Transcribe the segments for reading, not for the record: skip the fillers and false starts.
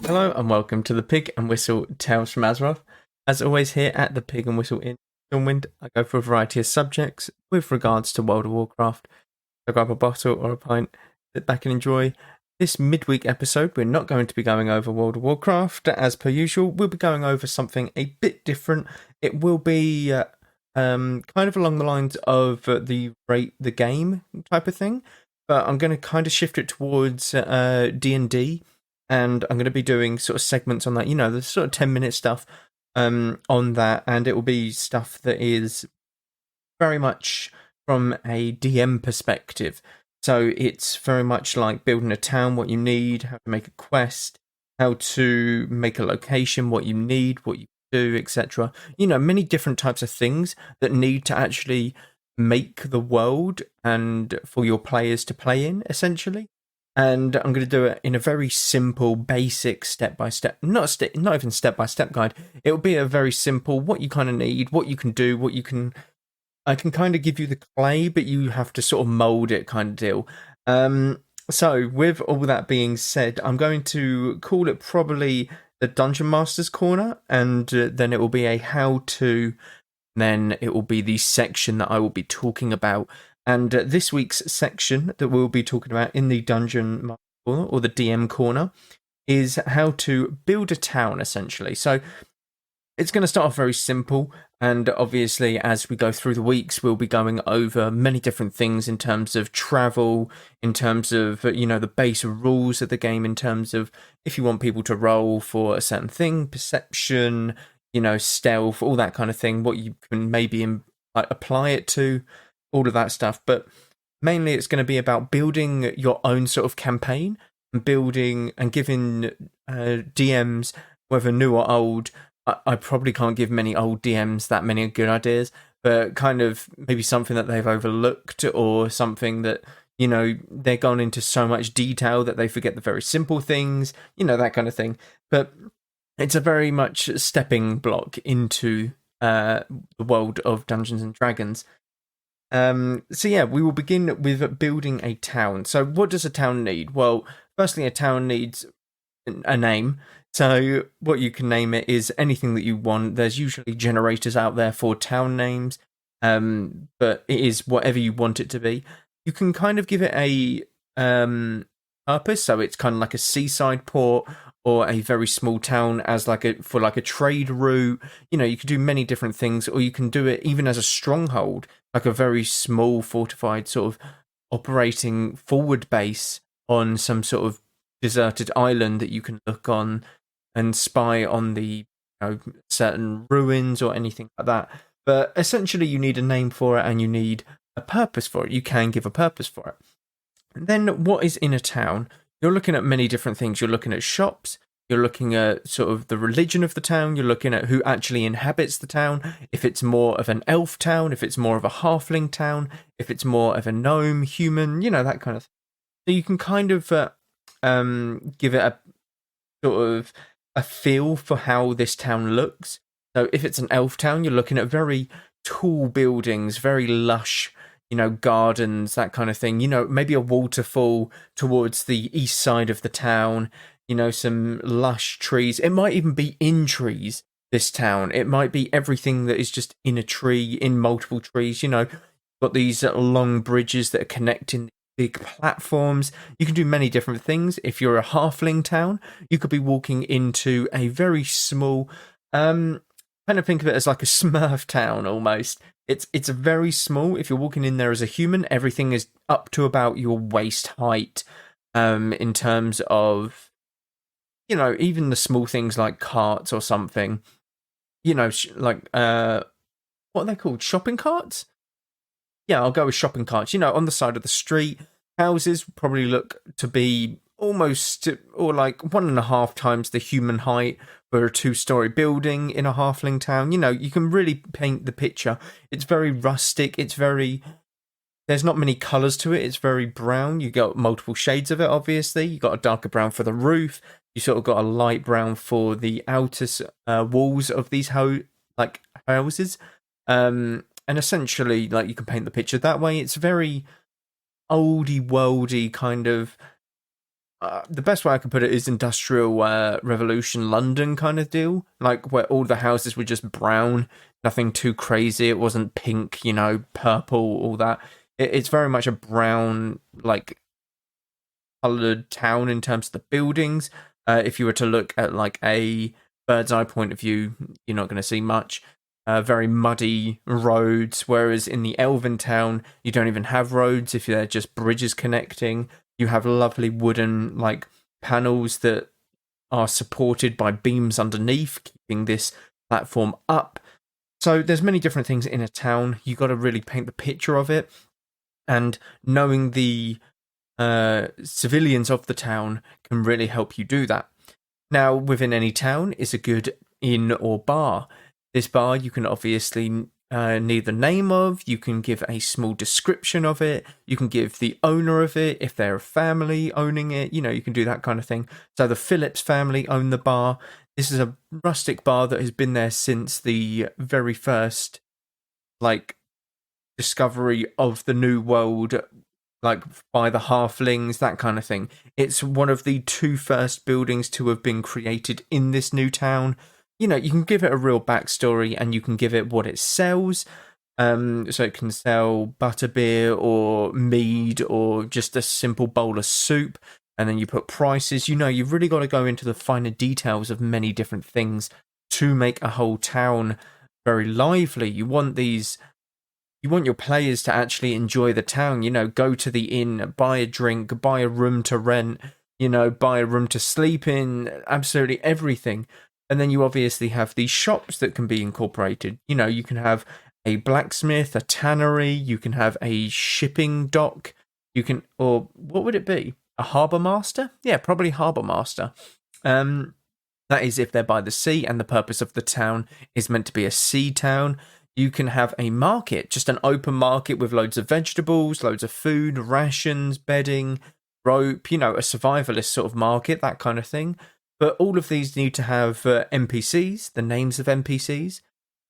Hello and welcome to the Pig and Whistle Tales from Azeroth. As always, here at the Pig and Whistle in Stormwind, I go for a variety of subjects with regards to World of Warcraft. So grab a bottle or a pint, sit back and enjoy. This midweek episode, we're not going to be going over World of Warcraft as per usual. We'll be going over something a bit different. It will be kind of along the lines of the rate the game type of thing, but I'm going to kind of shift it towards D&D. And I'm going to be doing sort of segments on that, the sort of 10-minute stuff on that. And it will be stuff that is very much from a DM perspective. So it's very much like building a town, what you need, how to make a quest, how to make a location, what you need, what you do, etc. Many different types of things that need to actually make the world and for your players to play in, essentially. And I'm going to do it in a very simple, basic, step-by-step, not even step-by-step guide. It will be a very simple, what you kind of need, what you can do, I can kind of give you the clay, but you have to sort of mold it kind of deal. So with all that being said, I'm going to call it probably the Dungeon Master's Corner, and then it will be a how-to, then it will be the section that I will be talking about. And this week's section that we'll be talking about in the Dungeon Master Corner, or the DM Corner, is how to build a town, essentially. So it's going to start off very simple, and obviously as we go through the weeks, we'll be going over many different things in terms of travel, in terms of, the base rules of the game, in terms of if you want people to roll for a certain thing, perception, stealth, all that kind of thing, what you can maybe apply it to, all of that stuff. But mainly it's going to be about building your own sort of campaign and building and giving DMs, whether new or old. I probably can't give many old DMs that many good ideas, but kind of maybe something that they've overlooked, or something that, they're gone into so much detail that they forget the very simple things, that kind of thing. But it's a very much stepping block into the world of Dungeons and Dragons. We will begin with building a town. So what does a town need? Well, firstly, a town needs a name. So what you can name it is anything that you want. There's usually generators out there for town names, but it is whatever you want it to be. You can kind of give it a purpose, so it's kind of like a seaside port, or a very small town as like a trade route. You can do many different things, or you can do it even as a stronghold, like a very small fortified sort of operating forward base on some sort of deserted island that you can look on and spy on the certain ruins or anything like that. But essentially you need a name for it, and you need a purpose for it. You can give a purpose for it. And then what is in a town? You're looking at many different things. You're looking at shops. You're looking at sort of the religion of the town. You're looking at who actually inhabits the town. If it's more of an elf town, if it's more of a halfling town, if it's more of a gnome, human, that kind of thing. So you can kind of give it a sort of a feel for how this town looks. So if it's an elf town, you're looking at very tall buildings, very lush, gardens, that kind of thing. Maybe a waterfall towards the east side of the town, some lush trees. It might even be in trees, this town. It might be everything that is just in a tree, in multiple trees. Got these long bridges that are connecting big platforms. You can do many different things. If you're a halfling town, you could be walking into a very small, kind of think of it as like a Smurf town almost. It's a very small. If you're walking in there as a human, everything is up to about your waist height. In terms of, even the small things like carts or something. What are they called? Shopping carts? Yeah, I'll go with shopping carts. On the side of the street, houses probably look to be almost, or like 1.5 times the human height for a 2-story building in a halfling town. You can really paint the picture. It's very rustic. There's not many colours to it. It's very brown. You got multiple shades of it, obviously. You got a darker brown for the roof. You sort of got a light brown for the outer walls of these houses. And essentially, you can paint the picture that way. It's very oldie worldy kind of the best way I could put it is industrial revolution London kind of deal, like where all the houses were just brown, nothing too crazy. It wasn't pink, purple, all that. It's very much a brown, like coloured town in terms of the buildings. If you were to look at like a bird's eye point of view, you're not going to see much. Very muddy roads, whereas in the Elven town, you don't even have roads. If they're just bridges connecting, you have lovely wooden like panels that are supported by beams underneath, keeping this platform up. So there's many different things in a town. You got to really paint the picture of it, and knowing the civilians of the town can really help you do that. Now, within any town is a good inn or bar. This bar you can obviously need the name of, you can give a small description of it, you can give the owner of it, if they're a family owning it, you can do that kind of thing. So the Phillips family own the bar. This is a rustic bar that has been there since the very first, like, discovery of the New World, like by the halflings, that kind of thing. It's one of the 2 first buildings to have been created in this new town. You can give it a real backstory, and you can give it what it sells. So it can sell butterbeer or mead or just a simple bowl of soup. And then you put prices. You've really got to go into the finer details of many different things to make a whole town very lively. You want your players to actually enjoy the town, go to the inn, buy a drink, buy a room to rent, buy a room to sleep in, absolutely everything. And then you obviously have these shops that can be incorporated. You can have a blacksmith, a tannery, you can have a shipping dock, or what would it be? A harbour master? Yeah, probably harbour master. That is if they're by the sea and the purpose of the town is meant to be a sea town. You can have a market, just an open market with loads of vegetables, loads of food, rations, bedding, rope, a survivalist sort of market, that kind of thing. But all of these need to have NPCs, the names of NPCs,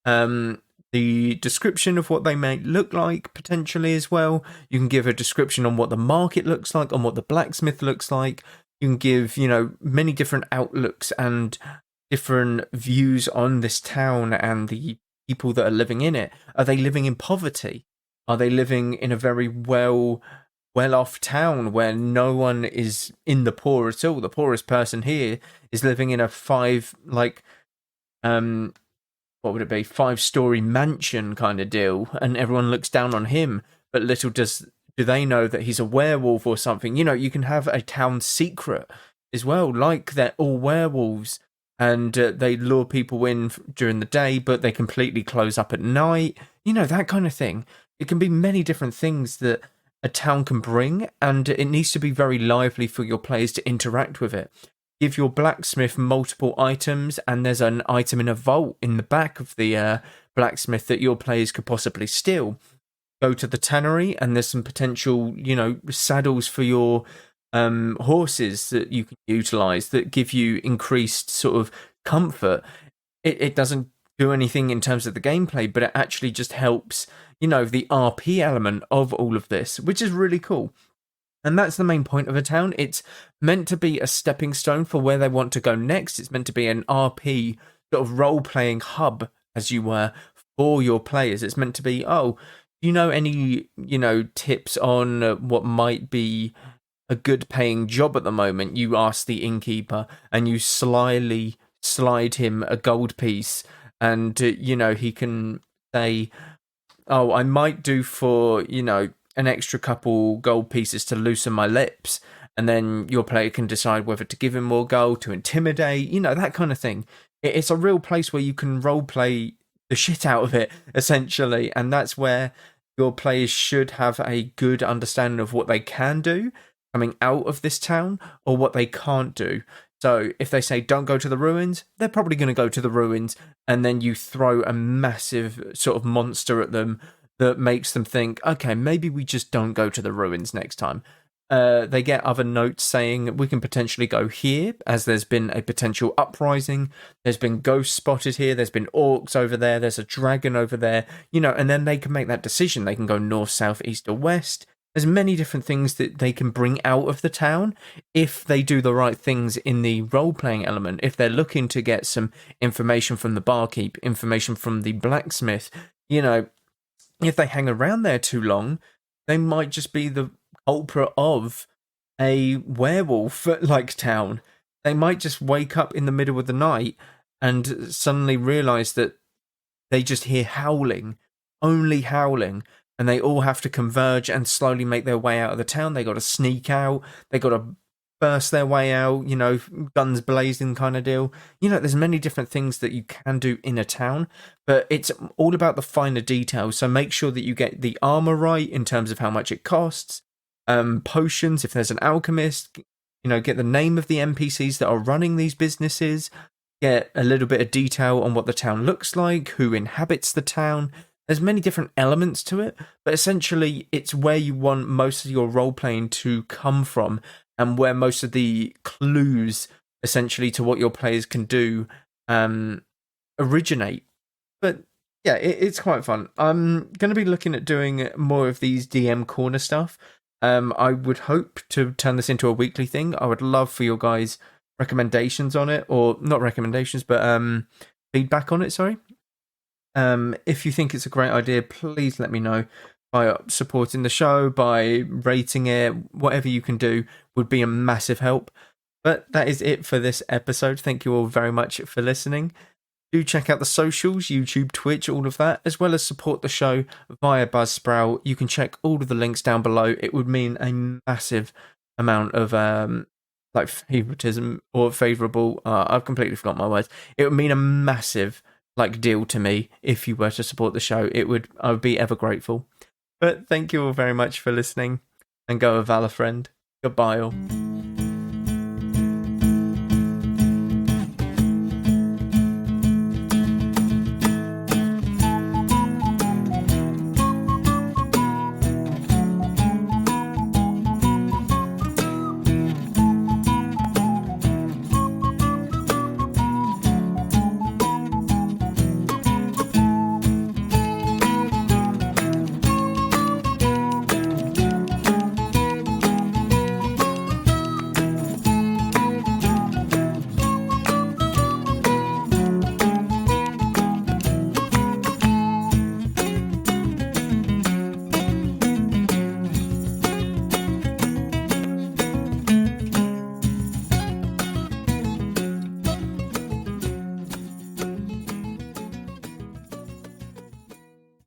the description of what they may look like potentially as well. You can give a description on what the market looks like, on what the blacksmith looks like. You can give, many different outlooks and different views on this town and the people that are living in it. Are they living in poverty? Are they living in a very well-off town where no one is in the poor at all? The poorest person here is living in a 5-story mansion kind of deal, and everyone looks down on him, but little do they know that he's a werewolf or something. You can have a town secret as well, like they're all werewolves, and they lure people in during the day, but they completely close up at night. That kind of thing. It can be many different things that a town can bring, and it needs to be very lively for your players to interact with it. Give your blacksmith multiple items, and there's an item in a vault in the back of the blacksmith that your players could possibly steal. Go to the tannery, and there's some potential, saddles for your horses that you can utilize that give you increased sort of comfort. It doesn't do anything in terms of the gameplay, but it actually just helps, the RP element of all of this, which is really cool. And that's the main point of a town. It's meant to be a stepping stone for where they want to go next. It's meant to be an RP sort of role-playing hub, as you were, for your players. It's meant to be, any, tips on what might be a good paying job at the moment? You ask the innkeeper and you slyly slide him a gold piece, and, he can say, I might do for, an extra couple gold pieces to loosen my lips, and then your player can decide whether to give him more gold, to intimidate, that kind of thing. It's a real place where you can roleplay the shit out of it, essentially, and that's where your players should have a good understanding of what they can do coming out of this town, or what they can't do. So if they say don't go to the ruins, they're probably going to go to the ruins, and then you throw a massive sort of monster at them that makes them think, okay, maybe we just don't go to the ruins next time. They get other notes saying we can potentially go here, as there's been a potential uprising. There's been ghosts spotted here. There's been orcs over there. There's a dragon over there. And then they can make that decision. They can go north, south, east, or west. There's many different things that they can bring out of the town if they do the right things in the role-playing element. If they're looking to get some information from the barkeep, information from the blacksmith, if they hang around there too long, they might just be the culprit of a werewolf like town. They might just wake up in the middle of the night and suddenly realize that they just hear howling, only howling, and they all have to converge and slowly make their way out of the town. They got to sneak out. They got to burst their way out, guns blazing kind of deal. There's many different things that you can do in a town, but it's all about the finer details. So make sure that you get the armor right in terms of how much it costs. Potions, if there's an alchemist, get the name of the NPCs that are running these businesses. Get a little bit of detail on what the town looks like, who inhabits the town. There's many different elements to it, but essentially it's where you want most of your role-playing to come from and where most of the clues, essentially, to what your players can do originate. But yeah, it's quite fun. I'm going to be looking at doing more of these DM Corner stuff. I would hope to turn this into a weekly thing. I would love for your guys' recommendations on it, or not recommendations, but feedback on it, sorry. If you think it's a great idea, please let me know by supporting the show, by rating it. Whatever you can do would be a massive help. But that is it for this episode. Thank you all very much for listening. Do check out the socials, YouTube, Twitch, all of that, as well as support the show via Buzzsprout. You can check all of the links down below. It would mean a massive amount of favoritism or favorable. I've completely forgot my words. It would mean a massive deal to me if you were to support the show. I would be ever grateful. But thank you all very much for listening, and go a valor friend. Goodbye all.